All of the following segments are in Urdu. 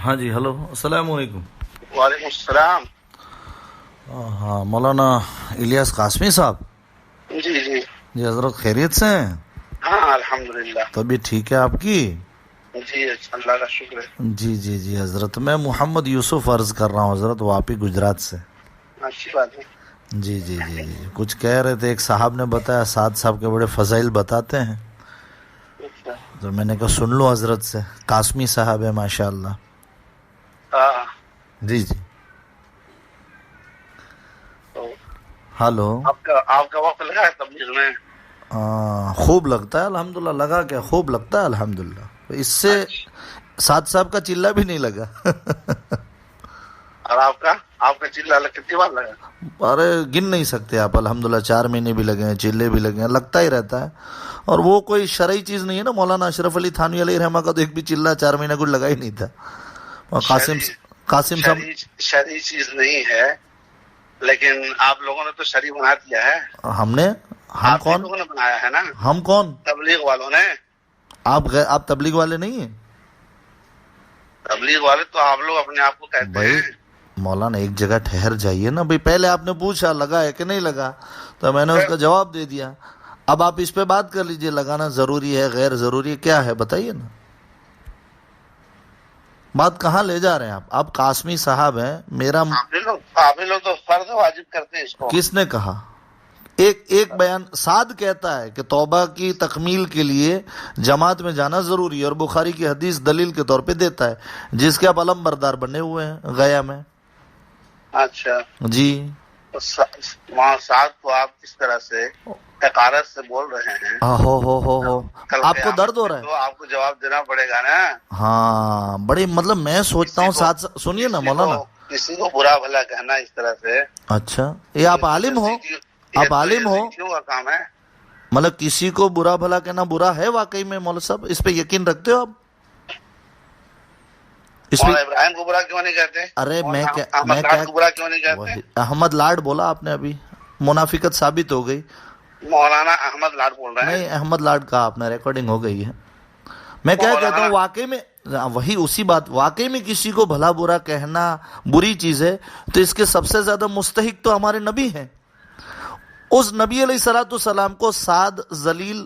ہاں جی ہلو السلام علیکم. وعلیکم السلام. ہاں مولانا الیاس قاسمی صاحب. جی جی جی حضرت خیریت سے ہیں؟ ہاں الحمدللہ. طبیعت ٹھیک ہے آپ کی؟ جی اللہ کا شکر ہے. جی جی جی حضرت میں محمد یوسف عرض کر رہا ہوں حضرت واپی گجرات سے. اچھی بات ہے. جی جی جی جی کچھ کہہ رہے تھے، ایک صاحب نے بتایا سعد صاحب کے بڑے فضائل بتاتے ہیں، اچھا. تو میں نے کہا سن لو حضرت سے. قاسمی صاحب ہے ماشاء اللہ. ہاں جی جی تو ہلو. آپ کا وقت لگا ہے تبلیغ میں؟ خوب لگتا ہے الحمدللہ. لگا کیا، خوب لگتا ہے الحمدللہ. اس سے سعد صاحب کا چلہ بھی نہیں لگا. اور آپ کا چلہ کتنی بار لگا؟ ارے گن نہیں سکتے آپ. الحمدللہ 4 مہینے بھی لگے ہیں، چلے بھی لگے ہیں، لگتا ہی رہتا ہے. اور وہ کوئی شرعی چیز نہیں ہے نا. مولانا اشرف علی تھانوی علیہ رحمہ کا تو ایک بھی چلہ 4 مہینے کچھ لگا ہی نہیں تھا. قاسم صاحب شرعی چیز نہیں ہے، لیکن آپ لوگوں نے تو شرعی بنا دیا ہے. ہم آپ کون؟ لوگوں نے بنایا ہے نا. ہم کون؟ تبلیغ والوں نے. آپ تبلیغ والے نہیں ہیں؟ تبلیغ والے تو آپ لوگ اپنے آپ کو کہتے بھائی ہیں. مولانا ایک جگہ ٹھہر جائیے نا بھائی. پہلے آپ نے پوچھا لگا ہے کہ نہیں لگا، تو میں نے اس کا جواب دے دیا. اب آپ اس پہ بات کر لیجئے، لگانا ضروری ہے غیر ضروری ہے کیا ہے بتائیے نا. بات کہاں لے جا رہے ہیں آپ قاسمی صاحب ہیں. میرا آپ لوگ تو فرض واجب کرتے ہیں اس کو. کس نے کہا؟ ایک بیان سعد کہتا ہے کہ توبہ کی تکمیل کے لیے جماعت میں جانا ضروری ہے، اور بخاری کی حدیث دلیل کے طور پہ دیتا ہے، جس کے آپ علم بردار بنے ہوئے ہیں گیا میں. اچھا جی وہاں ساتھ کو آپ کس طرح سے حقارت سے بول رہے ہیں؟ ہو آپ کو درد ہو رہا ہے؟ تو آپ کو جواب دینا پڑے گا نا. ہاں بڑی مطلب میں سوچتا ہوں ساتھ سنیے نا مولانا. کسی کو برا بھلا کہنا اس طرح سے. اچھا یہ آپ عالم ہو؟ آپ عالم ہو؟ کیوں کا کام ہے؟ مطلب کسی کو برا بھلا کہنا برا ہے واقعی میں مولوی صاحب؟ اس پہ یقین رکھتے ہو آپ؟ ابراہیم کو برا کیوں نہیں کہتے؟ ارے میں کیا کو برا کیوں نہیں کہتے؟ احمد لاڈ بولا آپ نے ابھی، منافقت ثابت ہو گئی. مولانا احمد لاڈ بول رہے ہیں. نہیں احمد لاڈ کا آپ نے ریکارڈنگ ہو گئی ہے. میں کیا کہتا ہوں واقعی میں وہی اسی بات، واقعی میں کسی کو بھلا برا کہنا بری چیز ہے، تو اس کے سب سے زیادہ مستحق تو ہمارے نبی ہیں. اس نبی علیہ الصلوۃ والسلام کو سعد ذلیل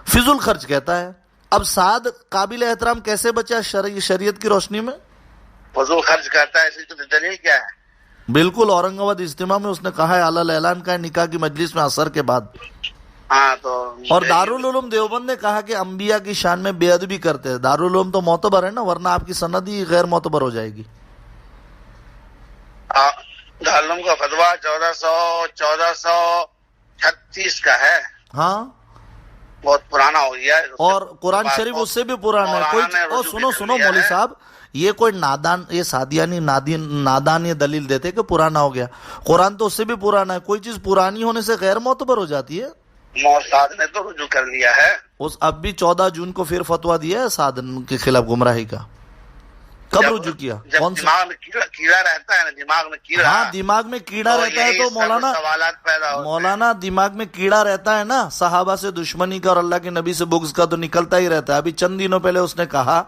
فضول خرچ کہتا ہے. اب سعد قابل احترام کیسے بچا شریعت کی روشنی میں؟ فضول خرچ کرتا ہے، اسی کی دلیل کیا ہے؟ بالکل اورنگ آباد اجتماع میں اس نے کہا ہے، اعلیٰ اعلان کا ہے نکاح کی مجلس میں عصر کے بعد. ہاں تو اور دارالعلوم دیوبند نے کہا کہ انبیاء کی شان میں بے ادبی کرتے ہیں. دارالعلوم تو معتبر ہے نا، ورنہ آپ کی سند ہی غیر معتبر ہو جائے گی. دارالعلوم کا فتویٰ 1436 کا ہے. ہاں بہت پرانا ہو گیا ہے. اور قرآن شریف اس سے بھی پرانا ہے. کوئی سنو مولوی صاحب، یہ کوئی نادان، یہ سادیانی نادان یہ دلیل دیتے کہ پرانا ہو گیا. قرآن تو اس سے بھی پرانا ہے. کوئی چیز پرانی ہونے سے غیر معتبر ہو جاتی ہے. سعد نے تو رجوع کر لیا ہے. اب بھی 14 جون کو پھر فتویٰ دیا ہے سعد کے خلاف گمراہی کا. کب رجوع کیا؟ کون سا؟ دماغ میں کیڑا رہتا ہے نا، دماغ میں کیڑا. ہاں دماغ میں کیڑا رہتا ہے تو مولانا سوالات پیدا ہوتے ہیں. مولانا دماغ میں کیڑا رہتا ہے نا، صحابہ سے دشمنی کا اور اللہ کے نبی سے بغض کا تو نکلتا ہی رہتا ہے. ابھی چند دنوں پہلے اس نے کہا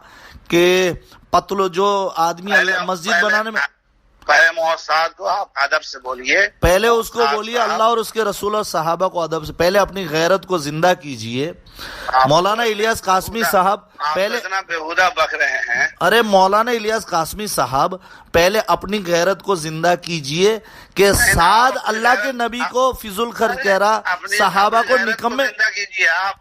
کہ پتلو جو آدمی مسجد بنانے میں پہلے محساد کو آپ ادب سے بولیے. پہلے اس کو بولیے اللہ اور اس کے رسول اور صحابہ کو ادب سے. پہلے اپنی غیرت کو زندہ کیجئے. مولانا الیاس قاسمی صاحب پہلے اتنا بےہودہ بک رہے ہیں. ارے مولانا الیاس قاسمی صاحب پہلے اپنی غیرت کو زندہ کیجئے کہ سعد اللہ کے نبی کو فضول خرچ کہہ رہا، صحابہ کو نکمے.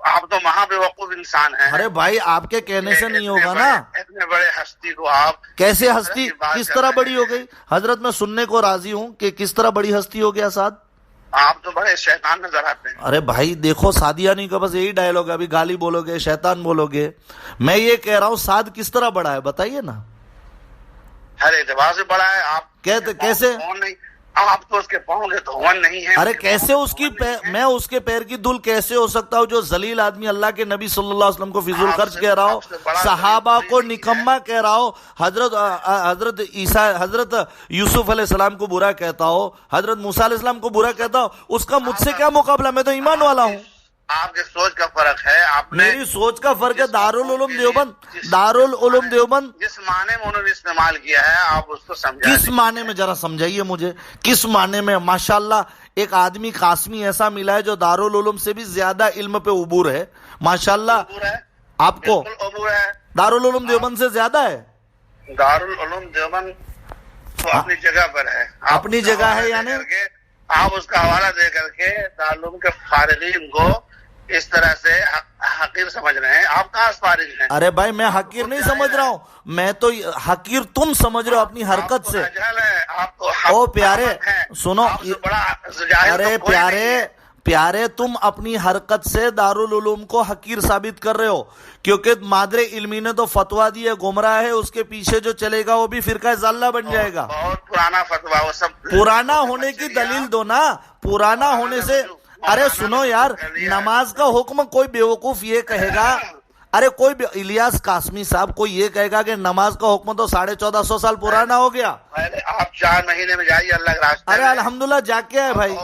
آپ تو مہا بیوقوف انسان ہیں. ارے بھائی آپ کے کہنے سے نہیں ہوگا نا. اتنے بڑے ہستی کو آپ کیسے ہستی کس طرح بڑی ہو گئی؟ حضرت میں سننے کو راضی ہوں کہ کس طرح بڑی ہستی ہو گیا سعد. آپ تو بڑے شیطان نظر آتے ہیں. ارے بھائی دیکھو سادیانی کا بس یہی ڈائلاگ ہے، ابھی گالی بولو گے شیطان بولو گے. میں یہ کہہ رہا ہوں سعد کس طرح بڑا ہے بتائیے نا. ہر اعتبار سے بڑا ہے. آپ کہتے کیسے؟ آپ تو اس کے پاؤں کے دھون نہیں ہیں. ارے کیسے اس کی میں اس کے پیر کی دھول کیسے ہو سکتا ہوں جو ذلیل آدمی اللہ کے نبی صلی اللہ علیہ وسلم کو فضول خرچ کہہ رہا ہو، صحابہ کو نکما کہہ رہا ہو، حضرت عیسیٰ حضرت یوسف علیہ السلام کو برا کہتا ہو، حضرت موسیٰ علیہ السلام کو برا کہتا ہو. اس کا مجھ سے کیا مقابلہ؟ میں تو ایمان والا ہوں. آپ کے سوچ کا فرق ہے. آپ نے میری سوچ کا فرق ہے. دارالعلوم دیوبند جس معنی میں انہوں نے استعمال کیا ہے آپ اس کو سمجھا. کس معنی میں ذرا سمجھائیے مجھے, کس معنی میں؟ ماشاءاللہ ایک آدمی قاسمی ایسا ملا ہے جو دارالعلوم سے بھی زیادہ علم پہ عبور ہے. ماشاءاللہ آپ کو عبور ہے. دارالعلوم دیوبند سے زیادہ ہے. دارالعلوم دیوبند تو اپنی جگہ پر ہے. اپنی جگہ ہے, یعنی آپ اس کا حوالہ دے کر کے دارالعلوم کے فارغین کو اس طرح سے حقیر سمجھ رہے ہیں. آپ کہاں فارغ ہیں؟ ارے بھائی میں حقیر نہیں سمجھ رہا ہوں, میں تو حقیر تم سمجھ رہے ہو اپنی حرکت سے. او پیارے سنو, ارے پیارے تم اپنی حرکت سے دارالعلوم کو حقیر ثابت کر رہے ہو, کیونکہ مادر علمی نے تو فتویٰ دیا گمراہ ہے, اس کے پیچھے جو چلے گا وہ بھی فرقہ ضالہ بن جائے گا. بہت پرانا فتویٰ, وہ سب پرانا ہونے کی دلیل دو نا. پرانا ہونے سے, ارے سنو یار, نماز کا حکم کوئی بیوقوف یہ کہے گا, ارے کوئی الیاس قاسمی صاحب کوئی یہ کہے گا کہ نماز کا حکم تو 1450 سال پرانا ہو گیا. آپ 4 مہینے میں جائیے اللہ کے راستے. ارے الحمدللہ جا کے ہے بھائی,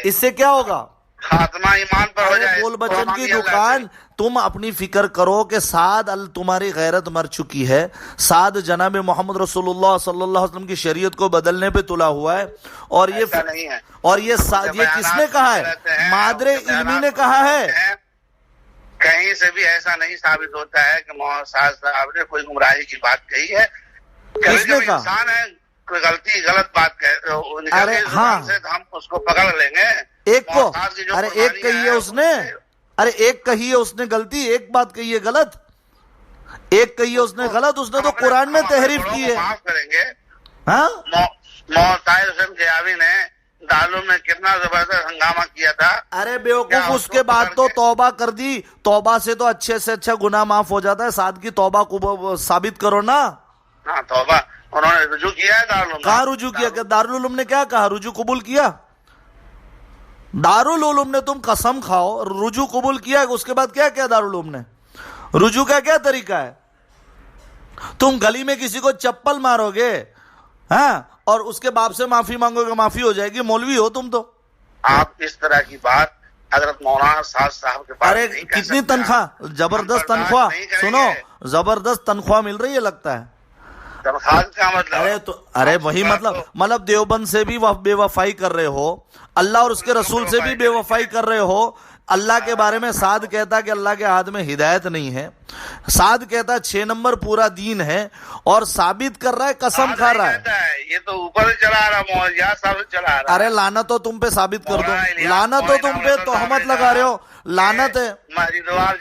اس سے کیا ہوگا؟ خاتمہ ایمان پر ہو جائے. بول بچن کی دکان. تم اپنی فکر کرو کہ سعد تمہاری غیرت مر چکی ہے. سعد جناب محمد رسول اللہ صلی اللہ علیہ وسلم کی شریعت کو بدلنے پہ تلا ہوا ہے, اور یہ کس نے کہا ہے؟ مادر علمی نے کہا ہے. کہیں سے بھی ایسا نہیں ثابت ہوتا ہے کہ محمد صاحب نے کوئی گمراہی کی بات کہی ہے. کس نے کہا؟ انسان ہے, کوئی غلط بات ارے ہاں, ہم اس کو پکڑ لیں گے. ایک کو, ارے ایک کہی ہے اس نے, ارے ایک کہی ہے اس نے غلطی, ایک بات کہی ہے غلط, ایک کہی ہے اس نے غلط, اس نے تو قرآن میں تحریف کی ہے. معاف کریں گے. ہاں, طاہر حسین جیاوی نے دارالعلوم میں کتنا زبردست ہنگامہ کیا تھا. ارے بیوقوف, اس کے بعد تو توبہ کر دی. توبہ سے تو اچھے سے اچھا گناہ معاف ہو جاتا ہے. سعد کی توبہ کو ثابت کرو نا. ہاں توبہ انہوں نے رجوع کیا ہے دارالعلوم. کہاں رجوع کیا؟ کہ دارالعلوم نے کیا کہا؟ رجوع قبول کیا؟ دارالعلوم نے, تم قسم کھاؤ, رجوع قبول کیا. اس کے بعد کیا کیا دارالعلوم نے؟ رجوع کا کیا طریقہ ہے؟ تم گلی میں کسی کو چپل مارو گے ہاں, اور اس کے باپ سے معافی مانگو گے, معافی ہو جائے گی. مولوی ہو تم تو. آپ اس طرح کی بات حضرت مولانا سعد صاحب کے پاس. ارے کتنی تنخواہ, زبردست تنخواہ, سنو زبردست تنخواہ مل رہی ہے لگتا ہے. تنخواہ کا مطلب, ارے وہی مطلب دیوبند سے بھی بے وفائی کر رہے ہو, اللہ اور اس کے رسول سے بھی بے وفائی کر رہے ہو. اللہ کے بارے میں سعد کہتا کہ اللہ کے ہاتھ میں ہدایت نہیں ہے. سعد کہتا 6 نمبر پورا دین ہے, اور ثابت کر رہا ہے, قسم کھا رہا ہے. یہ تو اوپر چلا رہا. ارے لعنت ہو تم پہ, ثابت کر دو. لعنت ہو تم پہ, تہمت لگا رہے ہو, لعنت ہے.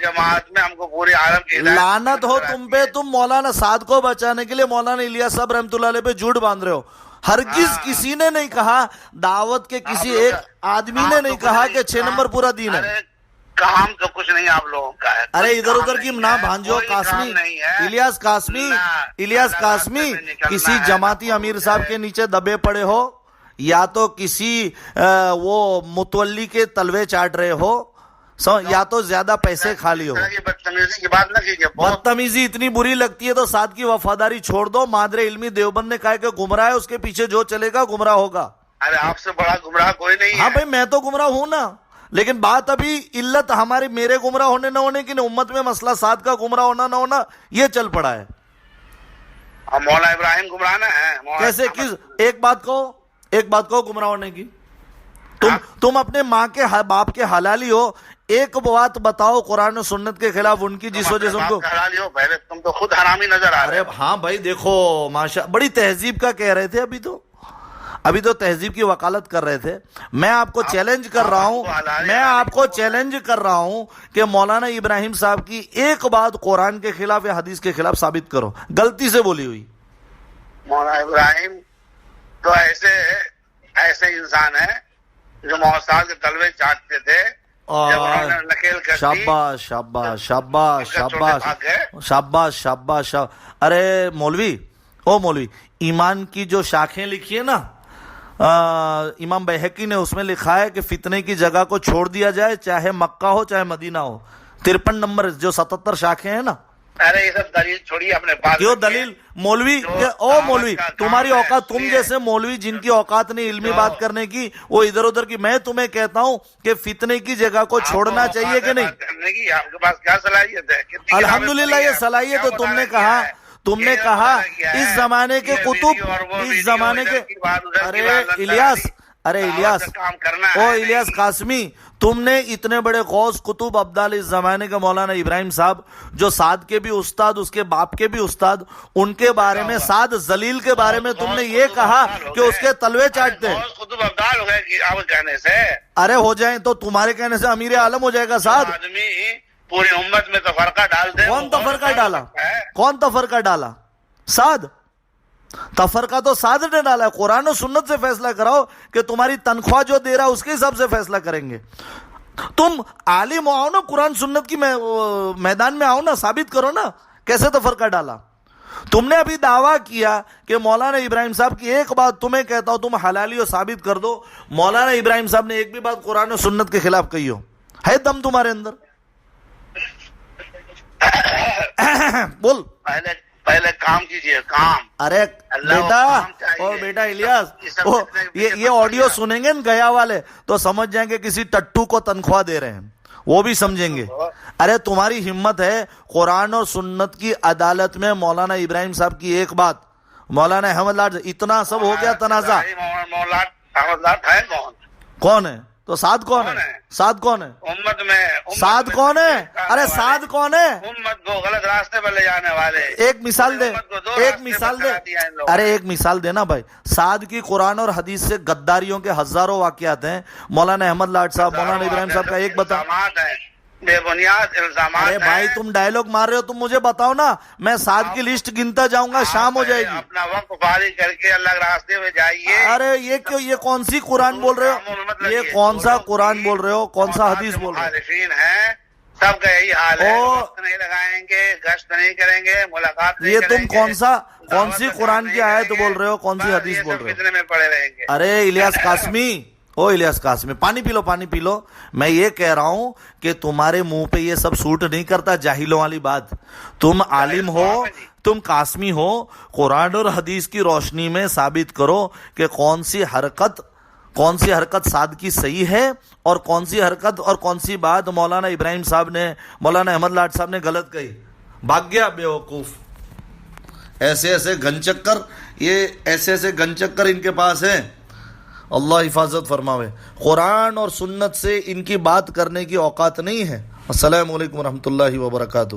جماعت میں ہم کو پورے عالم کی لعنت ہو تم پہ. تم مولانا سعد کو بچانے کے لیے مولانا الیاس صاحب رحمۃ اللہ علیہ پہ جھوٹ باندھ رہے ہو. ہرگز کسی نے نہیں کہا, دعوت کے کسی ایک آدمی نے نہیں کہا کہ 6 نمبر پورا دین ہے. کام تو کچھ نہیں آپ لوگوں کا ہے. ارے ادھر ادھر کی نہ بھانجو. قاسمی, الیاس قاسمی کسی جماعتی امیر صاحب کے نیچے دبے پڑے ہو, یا تو کسی وہ متولی کے تلوے چاٹ رہے ہو, یا تو زیادہ پیسے کھا لی ہو. بدتمیزی کی بات نہ کیجیے. بدتمیزی اتنی بری لگتی ہے تو سعد کی وفاداری چھوڑ دو. مادر علمی دیوبند نے کہا کہ گمراہ ہے, اس کے پیچھے جو چلے گا گمراہ ہوگا. ارے آپ سے بڑا گمراہ کوئی نہیں ہے. ہاں بھائی میں تو گمراہ ہوں نا, لیکن بات ابھی علت ہمارے میرے گمراہ ہونے نہ ہونے کی نہیں, امت میں مسئلہ سعد کا گمراہ ہونا نہ ہونا یہ چل پڑا ہے. مولانا ابراہیم گمراہ نہ ہے کیسے؟ کس ایک بات کہو گمراہ ہونے کی. تم اپنے ماں کے باپ کے حلالی ہو, ایک بات بتاؤ قرآن و سنت کے خلاف ان کی, جس وجہ سے ان کو پہلے تم تو خود حرامی نظر آ رہے. ہاں بھائی دیکھو ماشاء, بڑی تہذیب کا کہہ رہے تھے, ابھی تو تہذیب کی وکالت کر رہے تھے. میں آپ کو چیلنج کر رہا ہوں, کہ مولانا ابراہیم صاحب کی ایک بات قرآن کے خلاف یا حدیث کے خلاف ثابت کرو, غلطی سے بولی ہوئی. مولانا ابراہیم تو ایسے انسان ہے جو محسن کے تلوے چاٹتے تھے. شاباش شاباش شاباش شاباش شاباش. ارے مولوی, ایمان کی جو شاخیں لکھی ہے نا, امام بیہقی نے اس میں لکھا ہے کہ فتنے کی جگہ کو چھوڑ دیا جائے, چاہے مکہ ہو چاہے مدینہ ہو. 53 نمبر جو 77 شاخیں ہیں نا, ارے یہ سب دلیل چھوڑیے اپنے پاس. کیوں دلیل؟ مولوی او مولوی تمہاری اوقات، تم جیسے مولوی جن کی اوقات نہیں علمی بات کرنے کی، وہ ادھر ادھر کی. میں تمہیں کہتا ہوں کہ فتنے کی جگہ کو چھوڑنا چاہیے کہ نہیں؟ آپ کے پاس کیا صلاحیت ہے؟ الحمدللہ یہ صلاحیت ہے. تم نے کہا اس زمانے کے کتب، اس زمانے کے، ارے الیاس او الیاس قاسمی، تم نے اتنے بڑے غوث قطب ابدال اس زمانے کے مولانا ابراہیم صاحب، جو سعد کے بھی استاد، اس کے باپ کے بھی استاد، ان کے بارے میں، سعد ذلیل کے بارے میں تم نے یہ کہا کہ اس کے تلوے چاٹتے ہیں. قطب ابدال ہو گئے آپ کہنے سے. ارے ہو جائیں تو تمہارے کہنے سے امیر عالم ہو جائے گا سعد. آدمی پوری امت میں تفرقہ ڈال دے. کون تفرقہ ڈالا؟ کون تفرقہ ڈالا؟ سعد. تفرقہ تو سعد نے ڈالا ہے. قرآن و سنت سے فیصلہ کراؤ کہ تمہاری تنخواہ جو دے رہا ہے اس کے حساب سے فیصلہ کریں گے. تم عالم آؤ نا، قرآن سنت کی میدان میں آؤ نا، ثابت کرو نا کیسے تفرقہ ڈالا. تم نے ابھی دعویٰ کیا کہ مولانا ابراہیم صاحب کی ایک بات تمہیں کہتا ہوں، تم حلالی و ثابت کر دو. مولانا ابراہیم صاحب نے ایک بھی بات قرآن و سنت کے خلاف کہی ہو؟ ہے دم تمہارے اندر؟ بول. پہلے کام کیجئے، کام. ارے بیٹا، اور بیٹا الیاس، یہ آڈیو سنیں گے گیا والے تو سمجھ جائیں گے کسی ٹٹو کو تنخواہ دے رہے ہیں، وہ بھی سمجھیں گے. ارے تمہاری ہمت ہے قرآن اور سنت کی عدالت میں مولانا ابراہیم صاحب کی ایک بات، مولانا احمد لاٹ، اتنا سب ہو گیا تنازع. احمد لاٹ ہے کون ہے؟ تو سعد کون ہے؟ سعد کون ہے امت میں؟ سعد کون ہے؟ ارے سعد کون ہے؟ امت کو غلط راستے پر لے جانے والے. ایک مثال دے، ایک مثال دے. ارے ایک مثال دے نا بھائی. سعد کی قرآن اور حدیث سے غداریوں کے ہزاروں واقعات ہیں. مولانا احمد لاٹ صاحب، مولانا ابراہیم صاحب کا ایک بتا. بے بنیاد الزامات. ارے بھائی تم ڈائلوگ مار رہے ہو، تم مجھے بتاؤ نا، میں سعد کی لسٹ گنتا جاؤں گا، شام ہو جائے گی. اپنا وقت فارغ کر کے اللہ کے راستے میں جائیے. ارے یہ کیوں، یہ کون سی قرآن بول رہے ہو؟ یہ کون سا قرآن بول رہے ہو؟ کون سا حدیث بول رہے ہو؟ مخالفین ہیں، سب کا یہی حال ہے. وقت نہیں لگائیں گے، گشت نہیں کریں گے، ملاقات نہیں یہ کریں تم گے. کون سی قرآن کی آیت بول رہے ہو؟ کون سی حدیث بول رہے ہو؟ فتنے میں پڑے رہیں گے. ارے الیاس قاسمی، او الیاس قاسمی، پانی پی لو، پانی پی لو. میں یہ کہہ رہا ہوں کہ تمہارے منہ پہ یہ سب سوٹ نہیں کرتا، جاہلوں والی بات. تم عالم ہو، تم قاسمی ہو، قرآن اور حدیث کی روشنی میں ثابت کرو کہ کون سی حرکت سعد کی صحیح ہے اور کون سی حرکت اور کون سی بات مولانا ابراہیم صاحب نے، مولانا احمد لاٹ صاحب نے غلط کہی. بھاگ گیا بے وقوف. ایسے ایسے گن چکر، یہ ایسے ایسے گن چکر ان کے پاس ہیں. اللہ حفاظت فرماوے. قرآن اور سنت سے ان کی بات کرنے کی اوقات نہیں ہے. السلام علیکم ورحمۃ اللہ وبرکاتہ.